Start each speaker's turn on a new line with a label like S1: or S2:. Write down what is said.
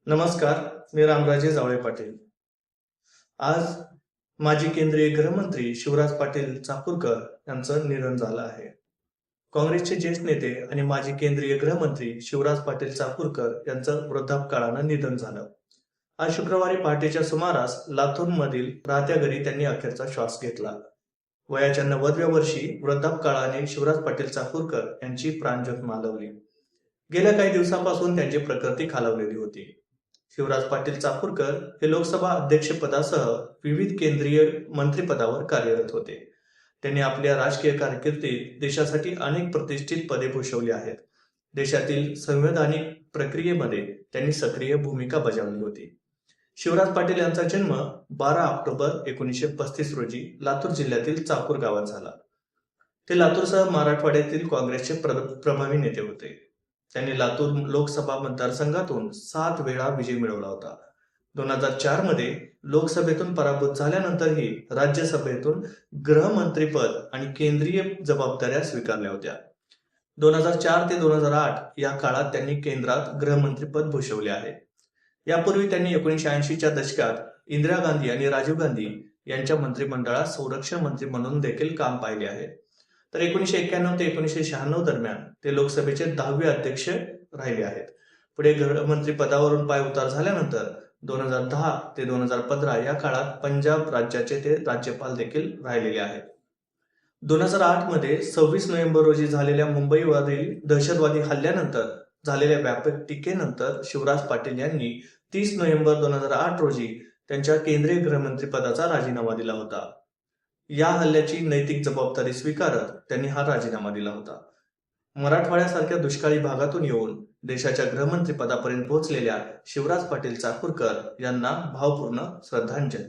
S1: नमस्कार, मी रामराजे जावळे पाटील. आज माजी केंद्रीय गृहमंत्री शिवराज पाटील चाकूरकर यांचं निधन झालं आहे. काँग्रेसचे ज्येष्ठ नेते आणि माजी केंद्रीय गृहमंत्री शिवराज पाटील चाकूरकर यांचं वृद्धापकाळानं निधन झालं. आज शुक्रवारी पहाटेच्या सुमारास लातूरमधील राहत्या घरी त्यांनी अखेरचा श्वास घेतला. वयाच्या 90व्या वर्षी वृद्धापकाळाने शिवराज पाटील चाकूरकर यांची प्राणज्योत मालवली. गेल्या काही दिवसांपासून त्यांची प्रकृती खालावलेली होती. शिवराज पाटील चाकूरकर हे लोकसभा अध्यक्षपदासह विविध केंद्रीय मंत्रिपदावर कार्यरत होते. त्यांनी आपल्या राजकीय कारकिर्दीत देशासाठी अनेक प्रतिष्ठित पदे भूषवली आहेत. देशातील संवैधानिक प्रक्रियेमध्ये त्यांनी सक्रिय भूमिका बजावली होती. शिवराज पाटील यांचा जन्म 12 ऑक्टोबर 1935 रोजी लातूर जिल्ह्यातील चाकूर गावात झाला. ते लातूरसह मराठवाड्यातील काँग्रेसचे प्रभावी नेते होते. त्यांनी लातूर लोकसभा मतदारसंघातून 7 वेळा विजय मिळवला होता. 2004 मध्ये लोकसभेतून पराभूत झाल्यानंतरही राज्यसभेतून गृहमंत्रीपद आणि केंद्रीय जबाबदाऱ्या स्वीकारल्या होत्या. 2004 ते 2008 या काळात त्यांनी केंद्रात गृहमंत्रीपद भूषवले आहे. यापूर्वी त्यांनी 1980च्या दशकात इंदिरा गांधी आणि राजीव गांधी यांच्या मंत्रिमंडळात संरक्षण मंत्री म्हणून देखील काम पाहिले आहे. तर 1991 ते 1996 दरम्यान ते लोकसभेचे 10वे अध्यक्ष राहिले आहेत. पुढे गृहमंत्री पदावरून पायउतार झाल्यानंतर 2010 ते 2015 या काळात पंजाब राज्याचे ते राज्यपाल देखील राहिलेले आहेत. 2008 मध्ये 26 नोव्हेंबर रोजी झालेल्या मुंबईवरील दहशतवादी हल्ल्यानंतर झालेल्या व्यापक टीकेनंतर शिवराज पाटील यांनी 30 नोव्हेंबर 2008 रोजी त्यांच्या केंद्रीय गृहमंत्री पदाचा राजीनामा दिला होता. या हल्ल्याची नैतिक जबाबदारी स्वीकारत त्यांनी हा राजीनामा दिला होता. मराठवाड्यासारख्या दुष्काळी भागातून येऊन देशाच्या गृहमंत्री पदापर्यंत पोहोचलेल्या शिवराज पाटील चाकूरकर यांना भावपूर्ण श्रद्धांजली.